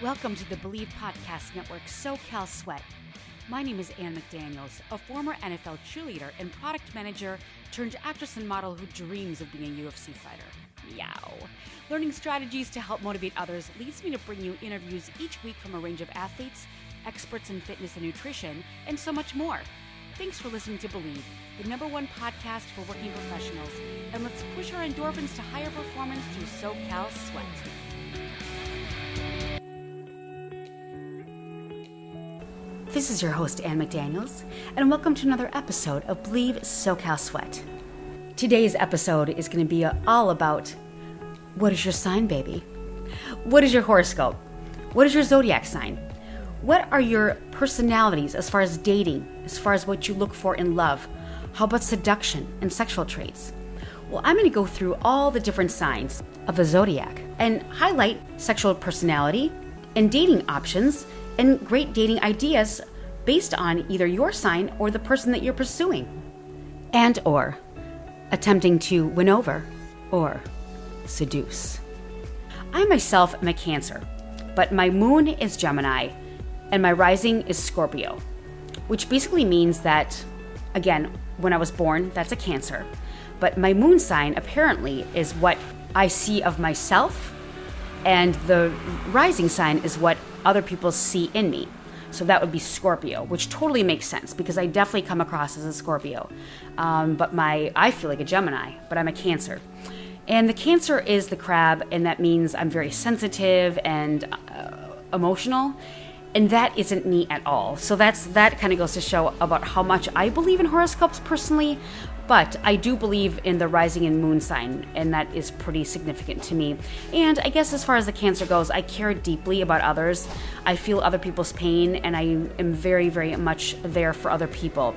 Welcome to the Believe Podcast Network SoCal Sweat. My name is Ann McDaniels, a former NFL cheerleader and product manager turned actress and model who dreams of being a UFC fighter. Meow. Learning strategies to help motivate others leads me to bring you interviews each week from a range of athletes, experts in fitness and nutrition, and so much more. Thanks for listening to Believe, the #1 podcast for working professionals, and let's push our endorphins to higher performance through SoCal Sweat. This is your host, Ann McDaniels, and welcome to another episode of Believe SoCal Sweat. Today's episode is going to be all about, what is your sign, baby? What is your horoscope? What is your Zodiac sign? What are your personalities as far as dating, as far as what you look for in love? How about seduction and sexual traits? Well, I'm going to go through all the different signs of the Zodiac and highlight sexual personality and dating options and great dating ideas based on either your sign or the person that you're pursuing, and or attempting to win over or seduce. I myself am a Cancer, but my moon is Gemini and my rising is Scorpio, which basically means that, again, when I was born, that's a Cancer, but my moon sign apparently is what I see of myself, and the rising sign is what other people see in me. So that would be Scorpio, which totally makes sense because I definitely come across as a Scorpio. But I feel like a Gemini, but I'm a Cancer. And the Cancer is the crab, and that means I'm very sensitive and emotional. And that isn't me at all. So that kind of goes to show about how much I believe in horoscopes personally. But I do believe in the rising and moon sign, and that is pretty significant to me. And I guess as far as the Cancer goes, I care deeply about others. I feel other people's pain, and I am very, very much there for other people.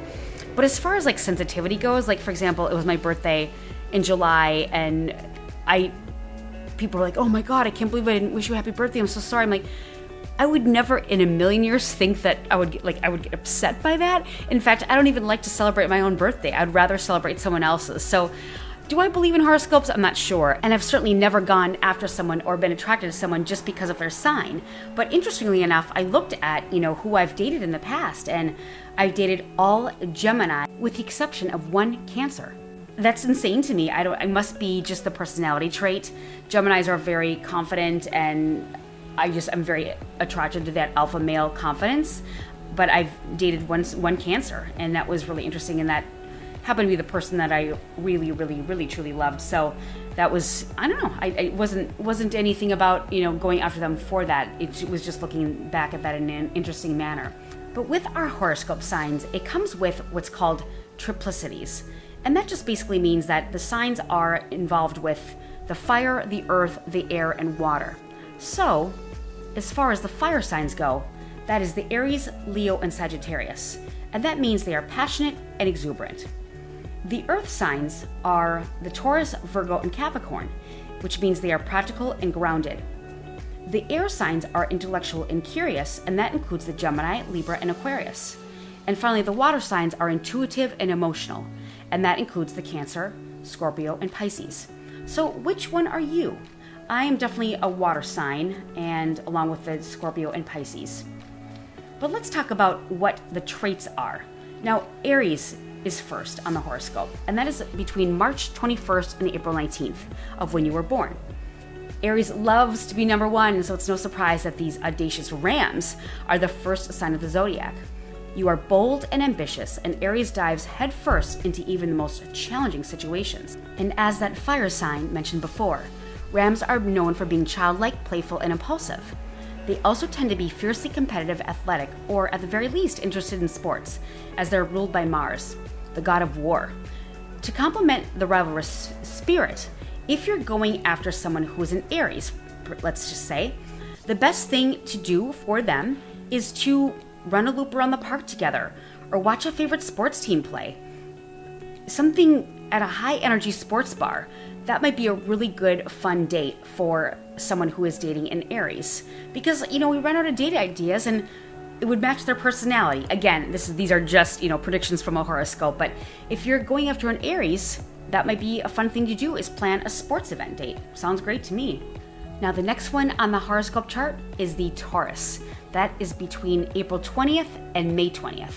But as far as like sensitivity goes, like for example, it was my birthday in July, and people were like, "Oh my God, I can't believe I didn't wish you a happy birthday. I'm so sorry." I'm like, I would never in a million years think that I would get upset by that. In fact, I don't even like to celebrate my own birthday. I'd rather celebrate someone else's. So do I believe in horoscopes? I'm not sure. And I've certainly never gone after someone or been attracted to someone just because of their sign. But interestingly enough, I looked at, who I've dated in the past, and I've dated all Gemini with the exception of one Cancer. That's insane to me. I must be just the personality trait. Geminis are very confident, and I'm very attracted to that alpha male confidence, but I've dated one Cancer, and that was really interesting, and that happened to be the person that I really, really, really, truly loved. So that was, I don't know, it wasn't anything about, going after them for that. It was just looking back at that in an interesting manner. But with our horoscope signs, it comes with what's called triplicities, and that just basically means that the signs are involved with the fire, the earth, the air, and water. So, as far as the fire signs go, that is the Aries, Leo, and Sagittarius, and that means they are passionate and exuberant. The earth signs are the Taurus, Virgo, and Capricorn, which means they are practical and grounded. The air signs are intellectual and curious, and that includes the Gemini, Libra, and Aquarius. And finally, the water signs are intuitive and emotional, and that includes the Cancer, Scorpio, and Pisces. So which one are you? I am definitely a water sign, and along with the Scorpio and Pisces. But let's talk about what the traits are. Now, Aries is first on the horoscope, and that is between March 21st and April 19th of when you were born. Aries loves to be number one, so it's no surprise that these audacious rams are the first sign of the Zodiac. You are bold and ambitious, and Aries dives headfirst into even the most challenging situations. And as that fire sign mentioned before, Rams are known for being childlike, playful, and impulsive. They also tend to be fiercely competitive, athletic, or at the very least interested in sports, as they're ruled by Mars, the god of war. To complement the rivalrous spirit, if you're going after someone who is an Aries, let's just say, the best thing to do for them is to run a loop around the park together, or watch a favorite sports team play. Something at a high-energy sports bar. That might be a really good, fun date for someone who is dating an Aries. Because, we run out of date ideas, and it would match their personality. Again, these are just, predictions from a horoscope, but if you're going after an Aries, that might be a fun thing to do, is plan a sports event date. Sounds great to me. Now, the next one on the horoscope chart is the Taurus. That is between April 20th and May 20th.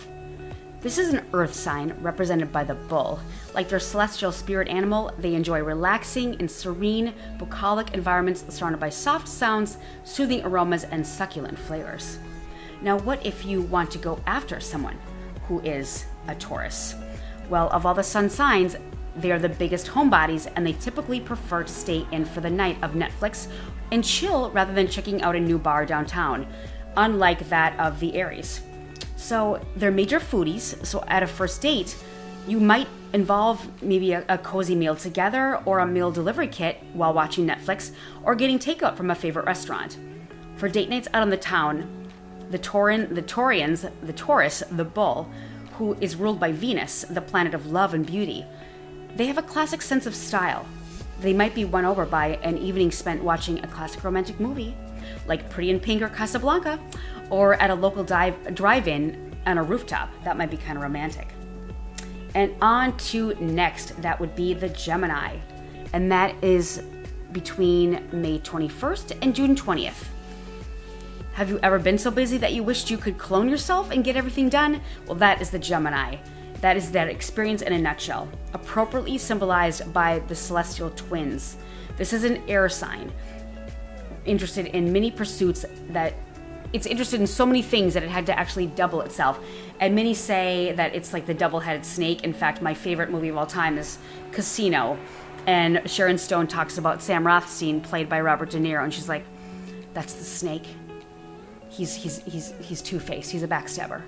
This is an earth sign represented by the bull. Like their celestial spirit animal, they enjoy relaxing and serene, bucolic environments surrounded by soft sounds, soothing aromas, and succulent flavors. Now, what if you want to go after someone who is a Taurus? Well, of all the sun signs, they are the biggest homebodies, and they typically prefer to stay in for the night of Netflix and chill rather than checking out a new bar downtown, unlike that of the Aries. So they're major foodies, so at a first date, you might involve maybe a cozy meal together or a meal delivery kit while watching Netflix or getting takeout from a favorite restaurant. For date nights out on the town, the Taurus, the bull, who is ruled by Venus, the planet of love and beauty, they have a classic sense of style. They might be won over by an evening spent watching a classic romantic movie, like Pretty in Pink or Casablanca, or at a local drive-in on a rooftop. That might be kind of romantic. And on to next, that would be the Gemini. And that is between May 21st and June 20th. Have you ever been so busy that you wished you could clone yourself and get everything done? Well, that is the Gemini. That is that experience in a nutshell, appropriately symbolized by the celestial twins. This is an air sign, interested in many pursuits that it's interested in so many things that it had to actually double itself. And many say that it's like the double-headed snake. In fact, my favorite movie of all time is Casino. And Sharon Stone talks about Sam Rothstein, played by Robert De Niro, and she's like, that's the snake. He's two-faced. He's a backstabber.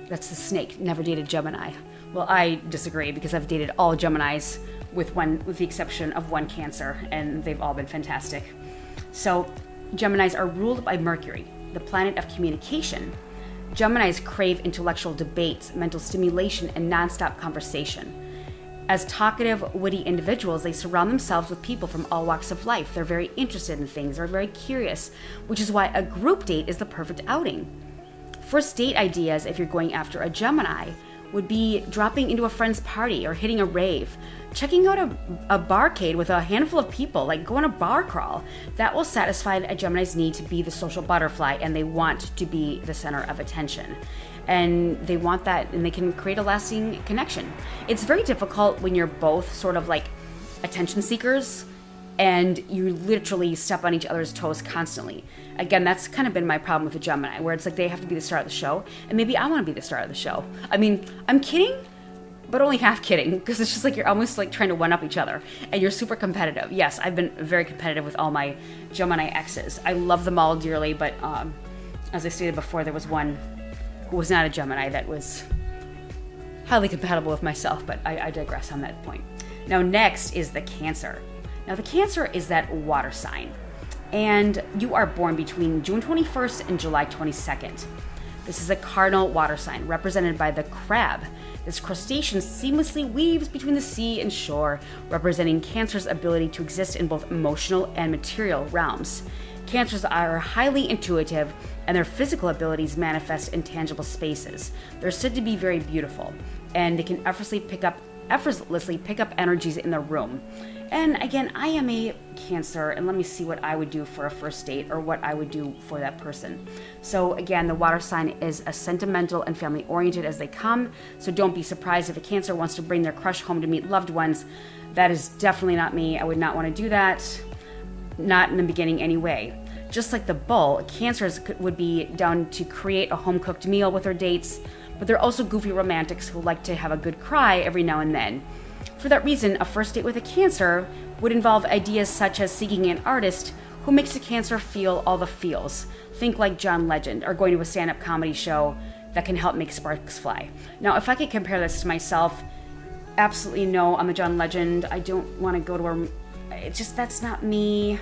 That's the snake. Never dated Gemini. Well, I disagree because I've dated all Geminis with the exception of one Cancer, and they've all been fantastic. So, Geminis are ruled by Mercury, the planet of communication. Geminis crave intellectual debates, mental stimulation, and nonstop conversation. As talkative, witty individuals, they surround themselves with people from all walks of life. They're very interested in things, they're very curious, which is why a group date is the perfect outing. First date ideas, if you're going after a Gemini, would be dropping into a friend's party or hitting a rave, checking out a barcade with a handful of people, like go on a bar crawl. That will satisfy a Gemini's need to be the social butterfly, and they want to be the center of attention. And they want that, and they can create a lasting connection. It's very difficult when you're both sort of like attention seekers and you literally step on each other's toes constantly. Again, that's kind of been my problem with the Gemini, where it's like they have to be the star of the show, and maybe I want to be the star of the show. I mean, I'm kidding, but only half kidding, because it's just like you're almost like trying to one-up each other, and you're super competitive. Yes, I've been very competitive with all my Gemini exes. I love them all dearly, but as I stated before, there was one who was not a Gemini that was highly compatible with myself, but I digress on that point. Now, next is the Cancer. Now, the Cancer is that water sign, and you are born between June 21st and July 22nd. This is a cardinal water sign represented by the crab. This crustacean seamlessly weaves between the sea and shore, representing Cancer's ability to exist in both emotional and material realms. Cancers are highly intuitive, and their physical abilities manifest in tangible spaces. They're said to be very beautiful, and they can effortlessly pick up energies in the room. And again, I am a Cancer, and let me see what I would do for a first date, or what I would do for that person. So again, the water sign is as sentimental and family oriented as they come, so don't be surprised if a Cancer wants to bring their crush home to meet loved ones. That is definitely not me. I would not want to do that, not in the beginning anyway. Just like the bull, Cancers would be down to create a home-cooked meal with their dates, but they're also goofy romantics who like to have a good cry every now and then. For that reason, a first date with a Cancer would involve ideas such as seeking an artist who makes a Cancer feel all the feels. Think like John Legend, or going to a stand-up comedy show that can help make sparks fly. Now, if I could compare this to myself, absolutely no, I'm a John Legend. I don't want to go to that's not me.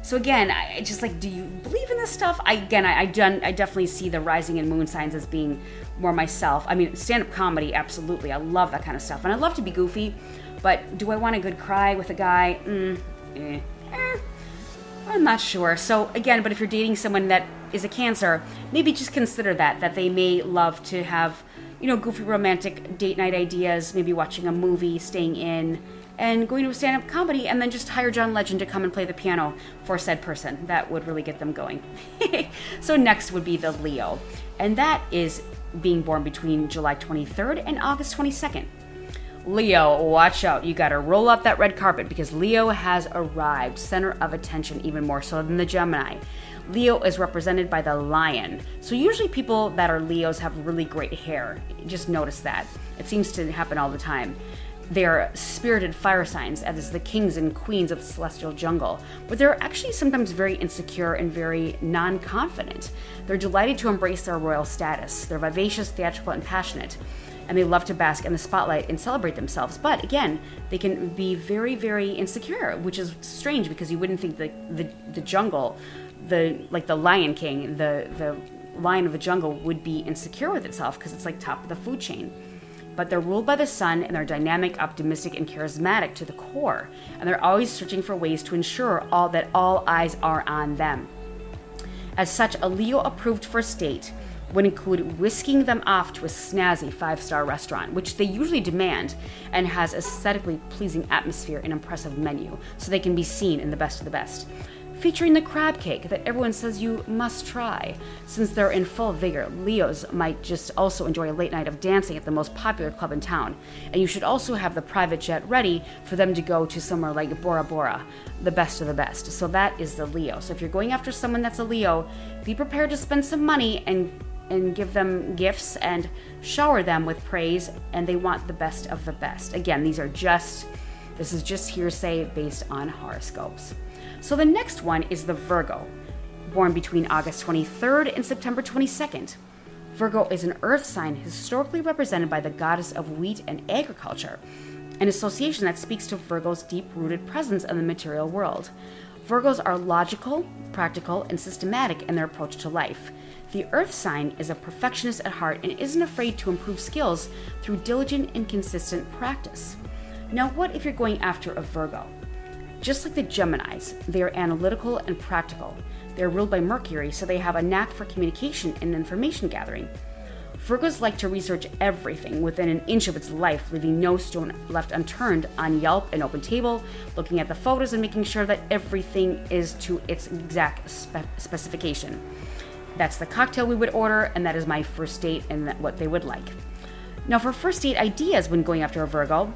So again, I just like, do you believe in this stuff? I definitely see the rising and moon signs as being more myself. I mean, stand-up comedy, absolutely. I love that kind of stuff. And I love to be goofy, but do I want a good cry with a guy? I'm not sure. So again, but if you're dating someone that is a Cancer, maybe just consider that they may love to have, goofy romantic date night ideas, maybe watching a movie, staying in, and going to a stand-up comedy, and then just hire John Legend to come and play the piano for said person. That would really get them going. So next would be the Leo, and that is being born between July 23rd and August 22nd. Leo, watch out. You got to roll up that red carpet because Leo has arrived, center of attention even more so than the Gemini. Leo is represented by the lion. So usually people that are Leos have really great hair. Just notice that. It seems to happen all the time. They are spirited fire signs, as the kings and queens of the celestial jungle, but they're actually sometimes very insecure and very non-confident. They're delighted to embrace their royal status. They're vivacious, theatrical, and passionate, and they love to bask in the spotlight and celebrate themselves. But again, they can be very, very insecure, which is strange because you wouldn't think the jungle, like the Lion King, the lion of the jungle would be insecure with itself because it's like top of the food chain. But they're ruled by the sun, and they're dynamic, optimistic, and charismatic to the core. And they're always searching for ways to ensure that all eyes are on them. As such, a Leo-approved first date would include whisking them off to a snazzy 5-star restaurant, which they usually demand, and has aesthetically pleasing atmosphere and impressive menu, so they can be seen in the best of the best. Featuring the crab cake that everyone says you must try. Since they're in full vigor, Leos might just also enjoy a late night of dancing at the most popular club in town. And you should also have the private jet ready for them to go to somewhere like Bora Bora, the best of the best. So that is the Leo. So if you're going after someone that's a Leo, be prepared to spend some money and give them gifts and shower them with praise, and they want the best of the best. Again, this is just hearsay based on horoscopes. So the next one is the Virgo, born between August 23rd and September 22nd. Virgo is an earth sign historically represented by the goddess of wheat and agriculture, an association that speaks to Virgo's deep-rooted presence in the material world. Virgos are logical, practical, and systematic in their approach to life. The earth sign is a perfectionist at heart and isn't afraid to improve skills through diligent and consistent practice. Now, what if you're going after a Virgo? Just like the Geminis, they are analytical and practical. They are ruled by Mercury, so they have a knack for communication and information gathering. Virgos like to research everything within an inch of its life, leaving no stone left unturned on Yelp and OpenTable, looking at the photos and making sure that everything is to its exact specification. That's the cocktail we would order, and that is my first date and what they would like. Now, for first date ideas when going after a Virgo,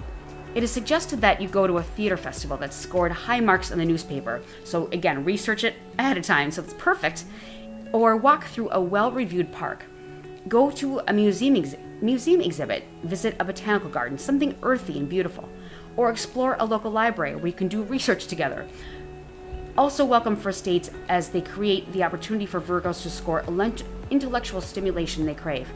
it is suggested that you go to a theater festival that scored high marks in the newspaper. So again, research it ahead of time so it's perfect. Or walk through a well-reviewed park. Go to a museum exhibit, visit a botanical garden, something earthy and beautiful. Or explore a local library where you can do research together. Also welcome first dates as they create the opportunity for Virgos to score intellectual stimulation they crave.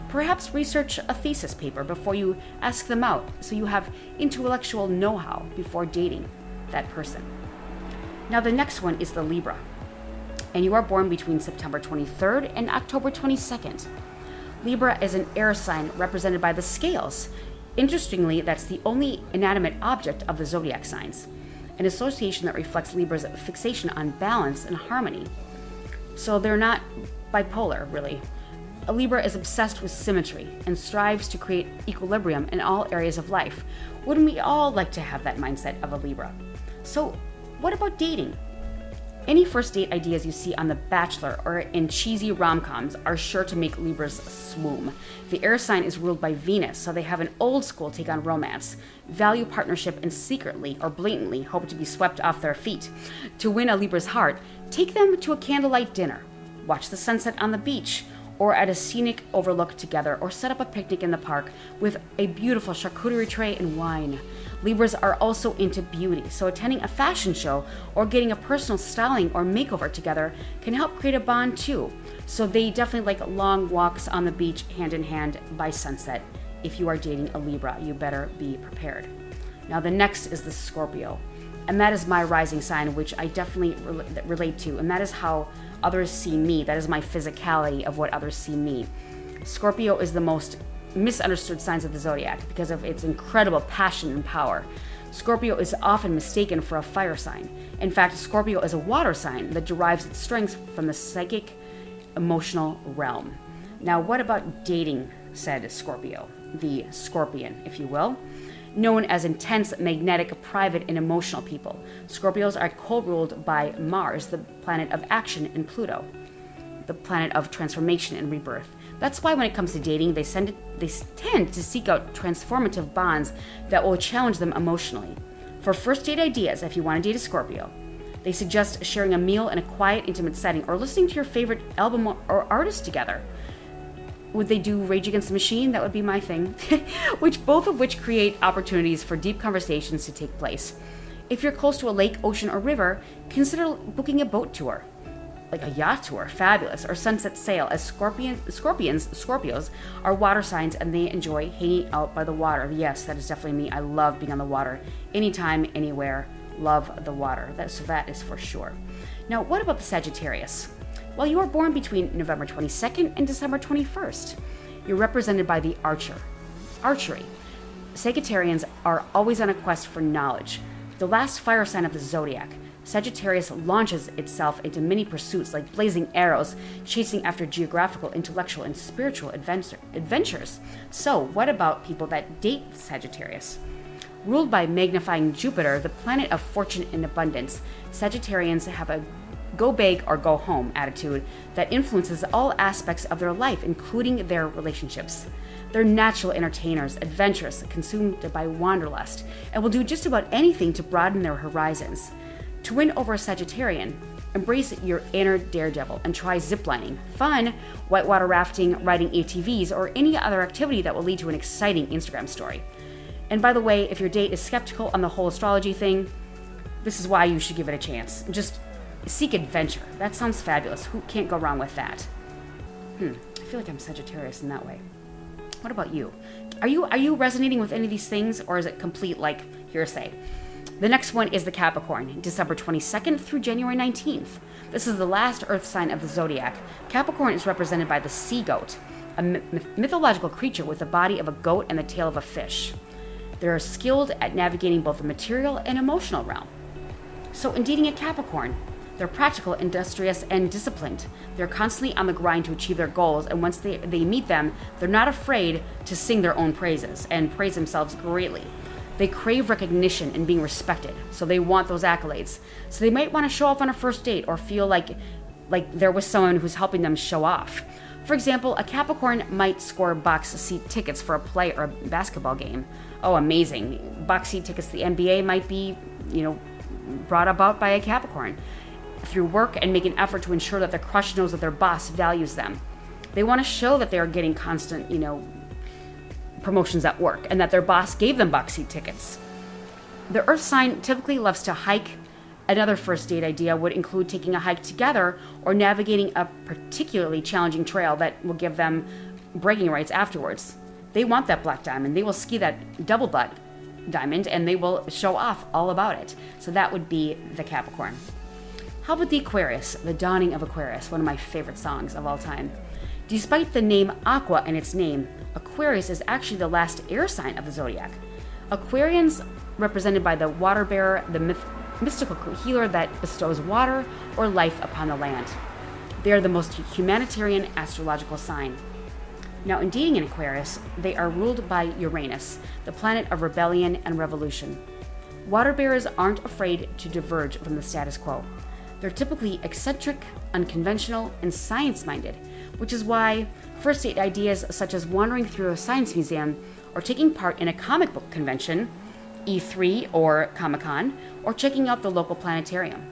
Perhaps research a thesis paper before you ask them out so you have intellectual know-how before dating that person. Now the next one is the Libra, and you are born between September 23rd and October 22nd. Libra is an air sign represented by the scales. Interestingly, that's the only inanimate object of the zodiac signs, an association that reflects Libra's fixation on balance and harmony. So they're not bipolar, really. A Libra is obsessed with symmetry and strives to create equilibrium in all areas of life. Wouldn't we all like to have that mindset of a Libra? So what about dating? Any first date ideas you see on The Bachelor or in cheesy rom-coms are sure to make Libras swoon. The air sign is ruled by Venus, so they have an old school take on romance, value partnership, and secretly or blatantly hope to be swept off their feet. To win a Libra's heart, take them to a candlelight dinner, watch the sunset on the beach, or at a scenic overlook together, or set up a picnic in the park with a beautiful charcuterie tray and wine. Libras are also into beauty, so attending a fashion show or getting a personal styling or makeover together can help create a bond too. So they definitely like long walks on the beach hand in hand by sunset. If you are dating a Libra, you better be prepared. Now the next is the Scorpio, and that is my rising sign, which I definitely relate to, and that is how others see me. That is my physicality of what others see me. Scorpio is the most misunderstood signs of the zodiac because of its incredible passion and power. Scorpio is often mistaken for a fire sign. In fact, Scorpio is a water sign that derives its strength from the psychic, emotional realm. Now, what about dating, said Scorpio, the scorpion, if you will? Known as intense, magnetic, private, and emotional people, Scorpios are co-ruled by Mars, the planet of action, and Pluto, the planet of transformation and rebirth. That's why when it comes to dating, they tend to seek out transformative bonds that will challenge them emotionally. For first date ideas, if you want to date a Scorpio, they suggest sharing a meal in a quiet, intimate setting or listening to your favorite album or artist together. Would they do Rage Against the Machine? That would be my thing. Both of which create opportunities for deep conversations to take place. If you're close to a lake, ocean, or river, consider booking a boat tour. Like a yacht tour, fabulous, or sunset sail, as Scorpios are water signs and they enjoy hanging out by the water. Yes, that is definitely me. I love being on the water. Anytime, anywhere, love the water. So that is for sure. Now, what about the Sagittarius? Well, you are born between November 22nd and December 21st. You're represented by the archery. Sagittarians are always on a quest for knowledge. The last fire sign of the Zodiac, Sagittarius launches itself into many pursuits like blazing arrows, chasing after geographical, intellectual, and spiritual adventures. So, what about people that date Sagittarius? Ruled by magnifying Jupiter, the planet of fortune and abundance, Sagittarians have a go big or go home attitude that influences all aspects of their life, including their relationships. They're natural entertainers, adventurous, consumed by wanderlust, and will do just about anything to broaden their horizons. To win over a Sagittarian, embrace your inner daredevil and try ziplining, fun, whitewater rafting, riding ATVs, or any other activity that will lead to an exciting Instagram story. And by the way, if your date is skeptical on the whole astrology thing, this is why you should give it a chance. Just seek adventure. That sounds fabulous. Who can't go wrong with that? I feel like I'm Sagittarius in that way. What about you? Are you resonating with any of these things, or is it complete like hearsay? The next one is the Capricorn, December 22nd through January 19th. This is the last earth sign of the zodiac. Capricorn is represented by the sea goat, a mythological creature with the body of a goat and the tail of a fish. They're skilled at navigating both the material and emotional realm. So in dating a Capricorn, they're practical, industrious, and disciplined. They're constantly on the grind to achieve their goals, and once they meet them, they're not afraid to sing their own praises and praise themselves greatly. They crave recognition and being respected, so they want those accolades. So they might want to show off on a first date or feel like there was someone who's helping them show off. For example, a Capricorn might score box seat tickets for a play or a basketball game. Oh, amazing. Box seat tickets to the NBA might be, brought about by a Capricorn. Through work and make an effort to ensure that their crush knows that their boss values them. They want to show that they are getting constant, promotions at work and that their boss gave them box seat tickets. The earth sign typically loves to hike. Another first date idea would include taking a hike together or navigating a particularly challenging trail that will give them bragging rights afterwards. They want that black diamond. They will ski that double black diamond and they will show off all about it. So that would be the Capricorn. How about the Aquarius, the dawning of Aquarius, one of my favorite songs of all time. Despite the name Aqua in its name, Aquarius is actually the last air sign of the zodiac. Aquarians, represented by the water bearer, the mystical healer that bestows water or life upon the land. They are the most humanitarian astrological sign. Now, in dating an Aquarius, they are ruled by Uranus, the planet of rebellion and revolution. Water bearers aren't afraid to diverge from the status quo. They're typically eccentric, unconventional, and science-minded, which is why first date ideas such as wandering through a science museum or taking part in a comic book convention, E3 or Comic-Con, or checking out the local planetarium.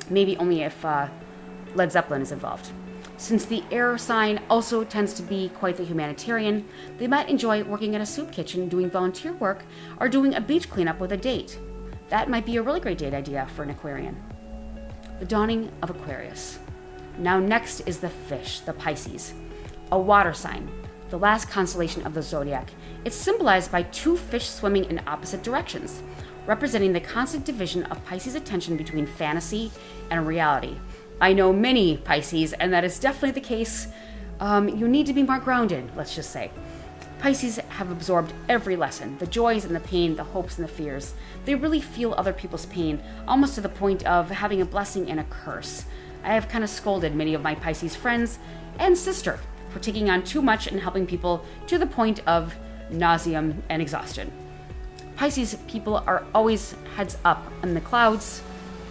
Maybe only if Led Zeppelin is involved. Since the air sign also tends to be quite the humanitarian, they might enjoy working at a soup kitchen, doing volunteer work, or doing a beach cleanup with a date. That might be a really great date idea for an Aquarian. The dawning of Aquarius. Now next is the fish, the Pisces, a water sign, the last constellation of the zodiac. It's symbolized by two fish swimming in opposite directions, representing the constant division of Pisces' attention between fantasy and reality. I know many Pisces, and that is definitely the case. You need to be more grounded, let's just say. Pisces have absorbed every lesson, the joys and the pain, the hopes and the fears. They really feel other people's pain, almost to the point of having a blessing and a curse. I have kind of scolded many of my Pisces friends and sister for taking on too much and helping people to the point of nauseam and exhaustion. Pisces people are always heads up in the clouds.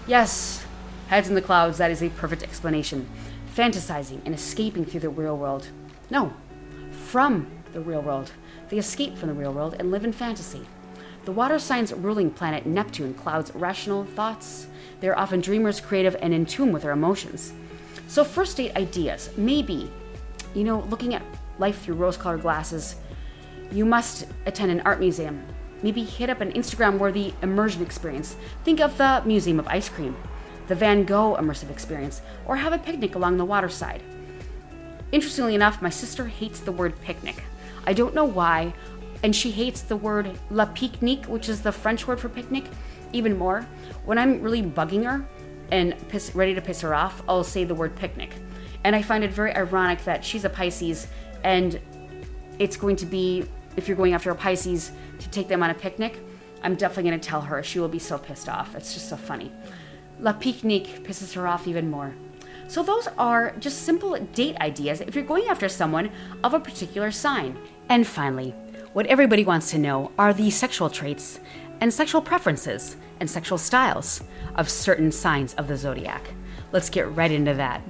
Yes, heads in the clouds, that is a perfect explanation. Fantasizing and escaping through the real world. No, from the real world. They escape from the real world and live in fantasy. The water sign's ruling planet Neptune clouds rational thoughts. They are often dreamers, creative, and in tune with their emotions. So first date ideas, maybe, looking at life through rose-colored glasses, you must attend an art museum. Maybe hit up an Instagram-worthy immersion experience. Think of the Museum of Ice Cream, the Van Gogh immersive experience, or have a picnic along the waterside. Interestingly enough, my sister hates the word picnic. I don't know why, and she hates the word la pique-nique, which is the French word for picnic, even more. When I'm really bugging her and ready to piss her off, I'll say the word picnic. And I find it very ironic that she's a Pisces, and it's going to be, if you're going after a Pisces to take them on a picnic, I'm definitely going to tell her. She will be so pissed off. It's just so funny. La pique-nique pisses her off even more. So those are just simple date ideas if you're going after someone of a particular sign. And finally, what everybody wants to know are the sexual traits and sexual preferences and sexual styles of certain signs of the zodiac. Let's get right into that.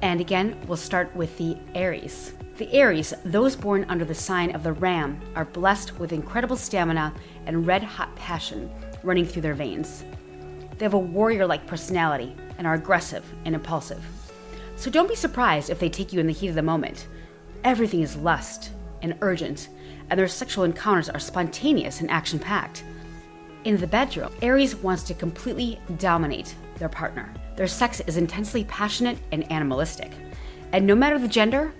And again, we'll start with the Aries. The Aries, those born under the sign of the Ram, are blessed with incredible stamina and red-hot passion running through their veins. They have a warrior-like personality and are aggressive and impulsive. So don't be surprised if they take you in the heat of the moment. Everything is lust and urgent, and their sexual encounters are spontaneous and action-packed. In the bedroom, Aries wants to completely dominate their partner. Their sex is intensely passionate and animalistic. And no matter the gender,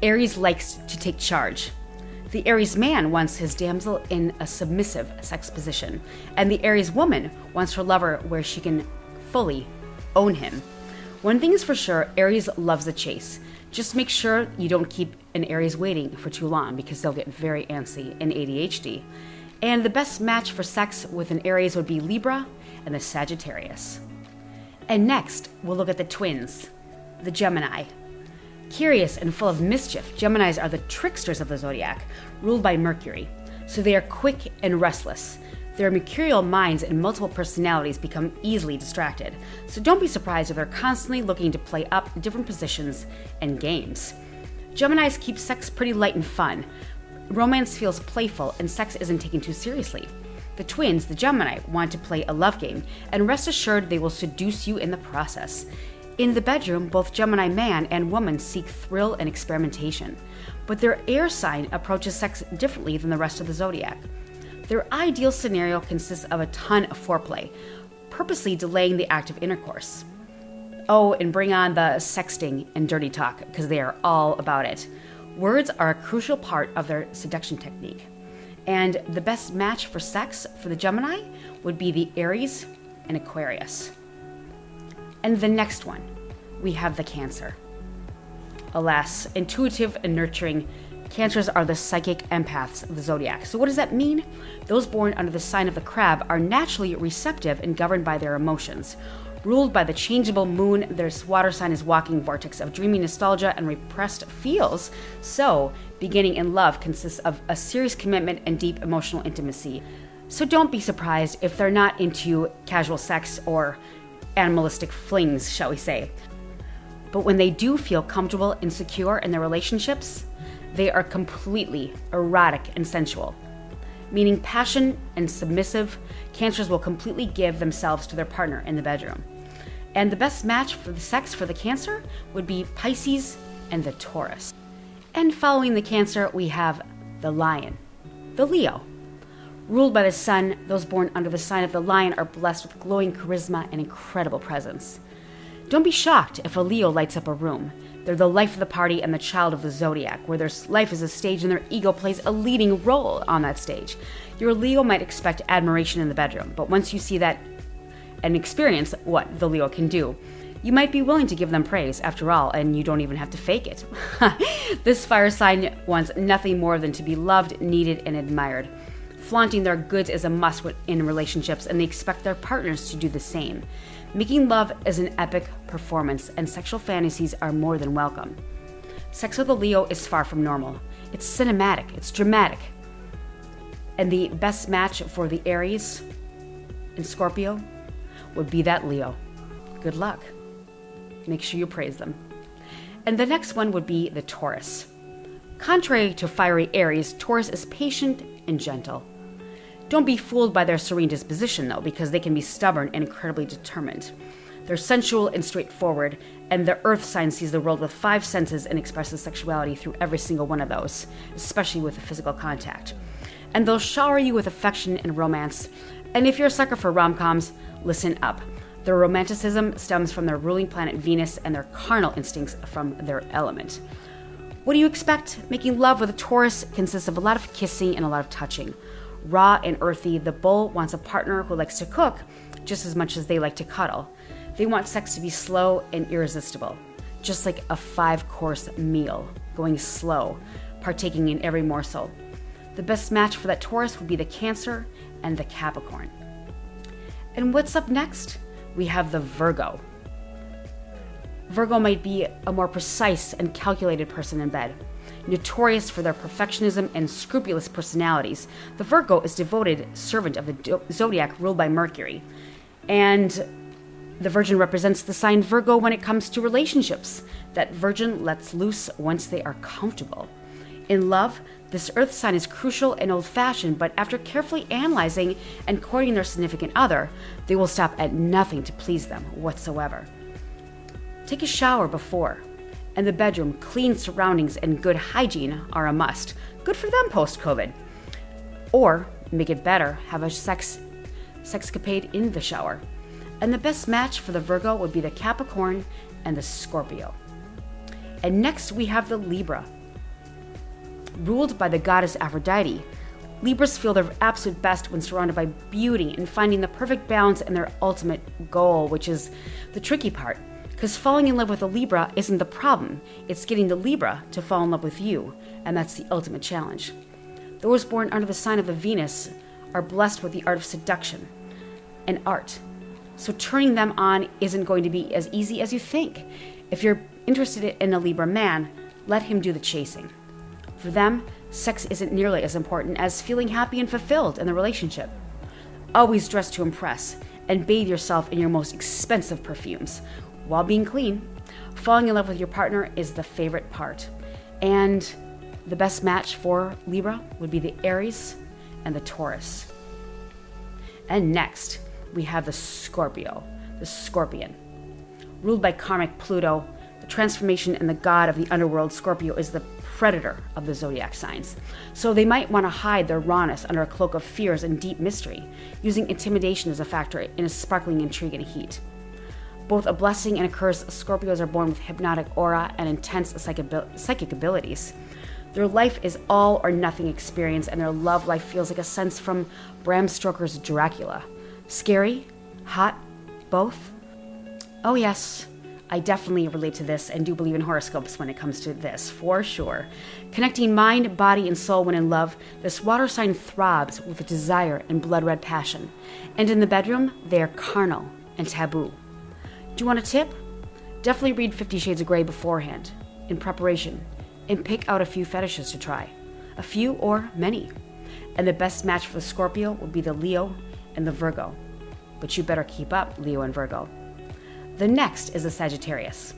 Aries likes to take charge. The Aries man wants his damsel in a submissive sex position, and the Aries woman wants her lover where she can fully own him. One thing is for sure, Aries loves the chase. Just make sure you don't keep an Aries waiting for too long because they'll get very antsy and ADHD. And the best match for sex with an Aries would be Libra and the Sagittarius. And next, we'll look at the twins, the Gemini. Curious and full of mischief, Geminis are the tricksters of the zodiac, ruled by Mercury. So they are quick and restless. Their mercurial minds and multiple personalities become easily distracted. So don't be surprised if they're constantly looking to play up different positions and games. Geminis keep sex pretty light and fun. Romance feels playful and sex isn't taken too seriously. The twins, the Gemini, want to play a love game, and rest assured they will seduce you in the process. In the bedroom, both Gemini man and woman seek thrill and experimentation, but their air sign approaches sex differently than the rest of the zodiac. Their ideal scenario consists of a ton of foreplay, purposely delaying the act of intercourse. Oh, and bring on the sexting and dirty talk, because they are all about it. Words are a crucial part of their seduction technique. And the best match for sex for the Gemini would be the Aries and Aquarius. And the next one, we have the Cancer. Alas, intuitive and nurturing, Cancers are the psychic empaths of the zodiac. So what does that mean? Those born under the sign of the Crab are naturally receptive and governed by their emotions. Ruled by the changeable moon, their water sign is walking vortex of dreamy nostalgia and repressed feels. So, beginning in love consists of a serious commitment and deep emotional intimacy. So don't be surprised if they're not into casual sex or animalistic flings, shall we say. But when they do feel comfortable and secure in their relationships, they are completely erotic and sensual. Meaning passion and submissive, Cancers will completely give themselves to their partner in the bedroom. And the best match for the sex for the Cancer would be Pisces and the Taurus. And following the Cancer, we have the Lion, the Leo. Ruled by the Sun, those born under the sign of the Lion are blessed with glowing charisma and incredible presence. Don't be shocked if a Leo lights up a room. They're the life of the party and the child of the zodiac, where their life is a stage and their ego plays a leading role on that stage. Your Leo might expect admiration in the bedroom, but once you see that and experience what the Leo can do, you might be willing to give them praise after all, and you don't even have to fake it. This fire sign wants nothing more than to be loved, needed, and admired. Flaunting their goods is a must in relationships, and they expect their partners to do the same. Making love is an epic performance, and sexual fantasies are more than welcome. Sex with a Leo is far from normal. It's cinematic, it's dramatic, And the best match for the Aries and Scorpio would be that Leo. Good luck. Make sure you praise them. And the next one would be the Taurus. Contrary to fiery Aries, Taurus is patient and gentle. Don't be fooled by their serene disposition, though, because they can be stubborn and incredibly determined. They're sensual and straightforward, and the earth sign sees the world with 5 senses and expresses sexuality through every single one of those, especially with physical contact. And they'll shower you with affection and romance. And if you're a sucker for rom-coms, listen up. Their romanticism stems from their ruling planet Venus and their carnal instincts from their element. What do you expect? Making love with a Taurus consists of a lot of kissing and a lot of touching. Raw and earthy, the bull wants a partner who likes to cook just as much as they like to cuddle. They want sex to be slow and irresistible, just like a 5-course meal, going slow, partaking in every morsel. The best match for that Taurus would be the Cancer and the Capricorn. And what's up next? We have the Virgo. Virgo might be a more precise and calculated person in bed. Notorious for their perfectionism and scrupulous personalities, the Virgo is devoted servant of the Zodiac ruled by Mercury. And the Virgin represents the sign Virgo when it comes to relationships. That Virgin lets loose once they are comfortable. In love, this earth sign is crucial and old-fashioned, but after carefully analyzing and courting their significant other, they will stop at nothing to please them whatsoever. Take a shower before, and the bedroom, clean surroundings, and good hygiene are a must. Good for them post-COVID. Or, make it better, have a sexcapade in the shower. And the best match for the Virgo would be the Capricorn and the Scorpio. And next we have the Libra. Ruled by the goddess Aphrodite, Libras feel their absolute best when surrounded by beauty and finding the perfect balance in their ultimate goal, which is the tricky part. Because falling in love with a Libra isn't the problem, it's getting the Libra to fall in love with you, and that's the ultimate challenge. Those born under the sign of the Venus are blessed with the art of seduction and art. So turning them on isn't going to be as easy as you think. If you're interested in a Libra man, let him do the chasing. For them, sex isn't nearly as important as feeling happy and fulfilled in the relationship. Always dress to impress and bathe yourself in your most expensive perfumes. While being clean, falling in love with your partner is the favorite part. And the best match for Libra would be the Aries and the Taurus. And next, we have the Scorpio, the Scorpion. Ruled by karmic Pluto, the transformation and the god of the underworld, Scorpio is the predator of the zodiac signs. So they might want to hide their rawness under a cloak of fears and deep mystery, using intimidation as a factor in a sparkling intrigue and heat. Both a blessing and a curse, Scorpios are born with hypnotic aura and intense psychic abilities. Their life is all or nothing experience, and their love life feels like a sense from Bram Stoker's Dracula. Scary? Hot? Both? Oh yes, I definitely relate to this and do believe in horoscopes when it comes to this, for sure. Connecting mind, body, and soul when in love, this water sign throbs with desire and blood-red passion. And in the bedroom, they are carnal and taboo. Do you want a tip? Definitely read 50 Shades of Grey beforehand, in preparation, and pick out a few fetishes to try. A few or many. And the best match for the Scorpio would be the Leo and the Virgo. But you better keep up, Leo and Virgo. The next is the Sagittarius.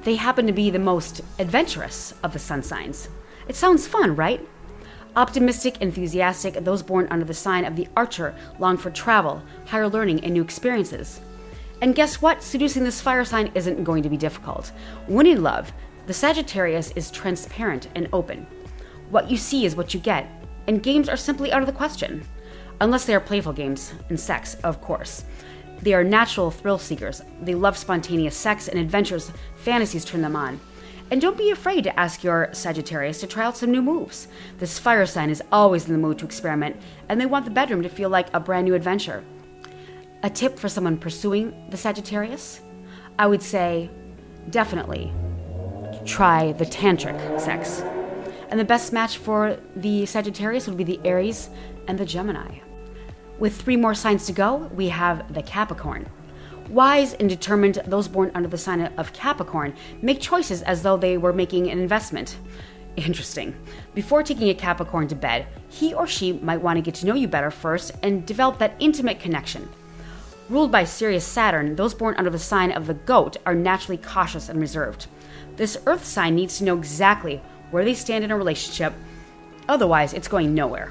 They happen to be the most adventurous of the sun signs. It sounds fun, right? Optimistic, enthusiastic, those born under the sign of the Archer long for travel, higher learning, and new experiences. And guess what? Seducing this fire sign isn't going to be difficult. When in love, the Sagittarius is transparent and open. What you see is what you get, and games are simply out of the question. Unless they are playful games, and sex, of course. They are natural thrill seekers. They love spontaneous sex and adventures. Fantasies turn them on. And don't be afraid to ask your Sagittarius to try out some new moves. This fire sign is always in the mood to experiment, and they want the bedroom to feel like a brand new adventure. A tip for someone pursuing the Sagittarius? I would say, definitely try the tantric sex. And the best match for the Sagittarius would be the Aries and the Gemini. With 3 more signs to go, we have the Capricorn. Wise and determined, those born under the sign of Capricorn make choices as though they were making an investment. Interesting. Before taking a Capricorn to bed, he or she might want to get to know you better first and develop that intimate connection. Ruled by Sirius Saturn, those born under the sign of the goat are naturally cautious and reserved. This earth sign needs to know exactly where they stand in a relationship, otherwise it's going nowhere.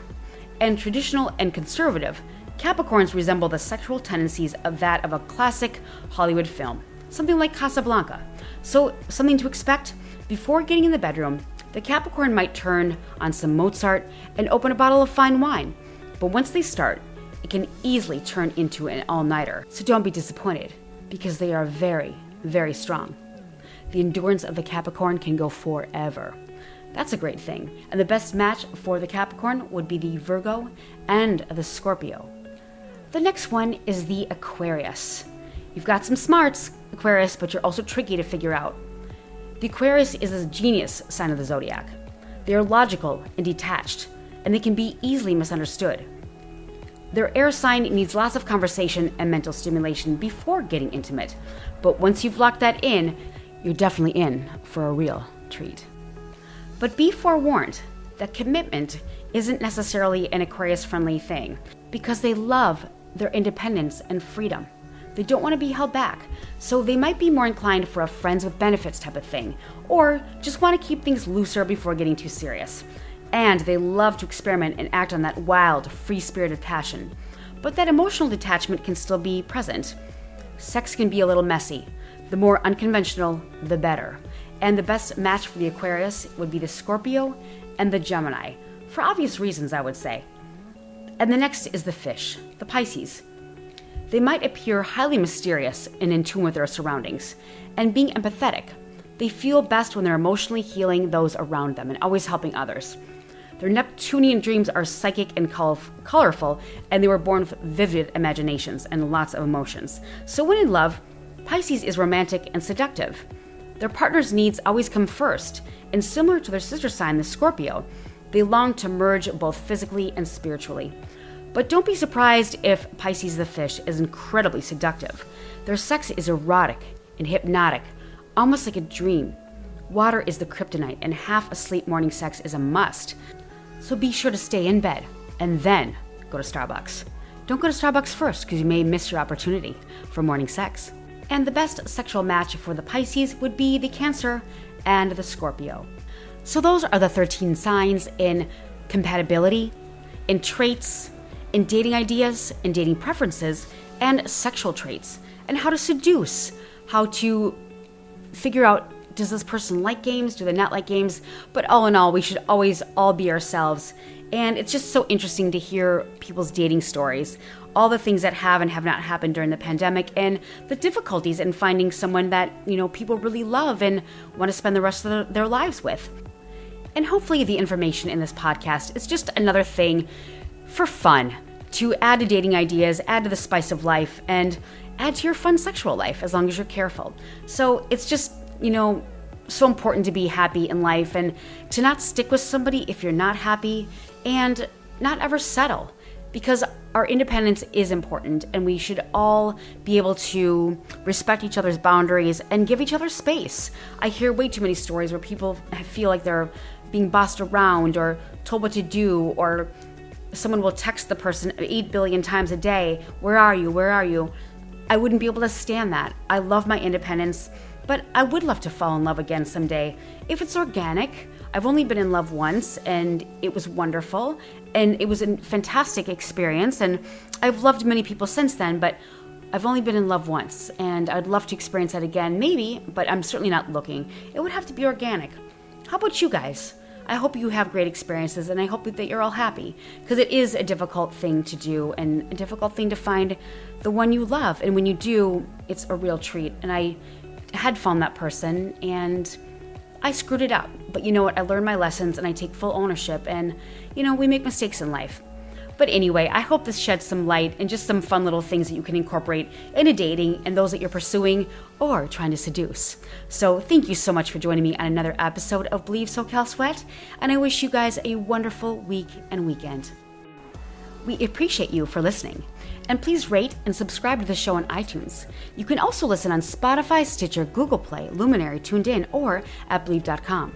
And traditional and conservative, Capricorns resemble the sexual tendencies of that of a classic Hollywood film, something like Casablanca. So, something to expect? Before getting in the bedroom, the Capricorn might turn on some Mozart and open a bottle of fine wine. But once they start, it can easily turn into an all-nighter. So don't be disappointed, because they are very, very strong. The endurance of the Capricorn can go forever. That's a great thing. And the best match for the Capricorn would be the Virgo and the Scorpio. The next one is the Aquarius. You've got some smarts, Aquarius, but you're also tricky to figure out. The Aquarius is a genius sign of the zodiac. They are logical and detached, and they can be easily misunderstood. Their air sign needs lots of conversation and mental stimulation before getting intimate, but once you've locked that in, you're definitely in for a real treat. But be forewarned that commitment isn't necessarily an Aquarius-friendly thing, because they love their independence and freedom. They don't want to be held back, so they might be more inclined for a friends with benefits type of thing, or just want to keep things looser before getting too serious. And they love to experiment and act on that wild, free-spirited passion. But that emotional detachment can still be present. Sex can be a little messy. The more unconventional, the better. And the best match for the Aquarius would be the Scorpio and the Gemini, for obvious reasons, I would say. And the next is the fish, the Pisces. They might appear highly mysterious and in tune with their surroundings, and being empathetic. They feel best when they're emotionally healing those around them and always helping others. Their Neptunian dreams are psychic and colorful, and they were born with vivid imaginations and lots of emotions. So when in love, Pisces is romantic and seductive. Their partner's needs always come first, and similar to their sister sign, the Scorpio, they long to merge both physically and spiritually. But don't be surprised if Pisces the fish is incredibly seductive. Their sex is erotic and hypnotic, almost like a dream. Water is the kryptonite, and half-asleep morning sex is a must. So be sure to stay in bed, and then go to Starbucks. Don't go to Starbucks first, because you may miss your opportunity for morning sex. And the best sexual match for the Pisces would be the Cancer and the Scorpio. So those are the 13 signs in compatibility, in traits, in dating ideas, in dating preferences, and sexual traits, and how to seduce, how to figure out, does this person like games, do they not like games? But all in all, we should always all be ourselves. And it's just so interesting to hear people's dating stories, all the things that have and have not happened during the pandemic, and the difficulties in finding someone that, people really love and want to spend the rest of their lives with. And hopefully the information in this podcast is just another thing for fun, to add to dating ideas, add to the spice of life, and add to your fun sexual life, as long as you're careful. So it's just, so important to be happy in life, and to not stick with somebody if you're not happy, and not ever settle, because our independence is important, and we should all be able to respect each other's boundaries and give each other space. I hear way too many stories where people feel like they're being bossed around or told what to do, or someone will text the person 8 billion times a day, where are you, where are you? I wouldn't be able to stand that. I love my independence, but I would love to fall in love again someday, if it's organic. I've only been in love once, and it was wonderful, and it was a fantastic experience, and I've loved many people since then, but I've only been in love once, and I'd love to experience that again, maybe, but I'm certainly not looking. It would have to be organic. How about you guys? I hope you have great experiences, and I hope that you're all happy, because it is a difficult thing to do, and a difficult thing to find the one you love, and when you do, it's a real treat. And I had found that person, and I screwed it up. But you know what? I learned my lessons, and I take full ownership, and, we make mistakes in life. But anyway, I hope this sheds some light and just some fun little things that you can incorporate into dating and those that you're pursuing or trying to seduce. So thank you so much for joining me on another episode of Believe SoCal Sweat, and I wish you guys a wonderful week and weekend. We appreciate you for listening, and please rate and subscribe to the show on iTunes. You can also listen on Spotify, Stitcher, Google Play, Luminary, Tuned In, or at Believe.com.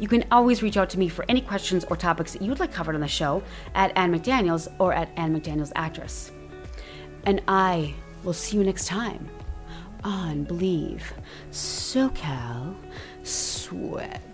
You can always reach out to me for any questions or topics that you would like covered on the show at Ann McDaniels or at Ann McDaniels Actress. And I will see you next time on Believe SoCal Sweat.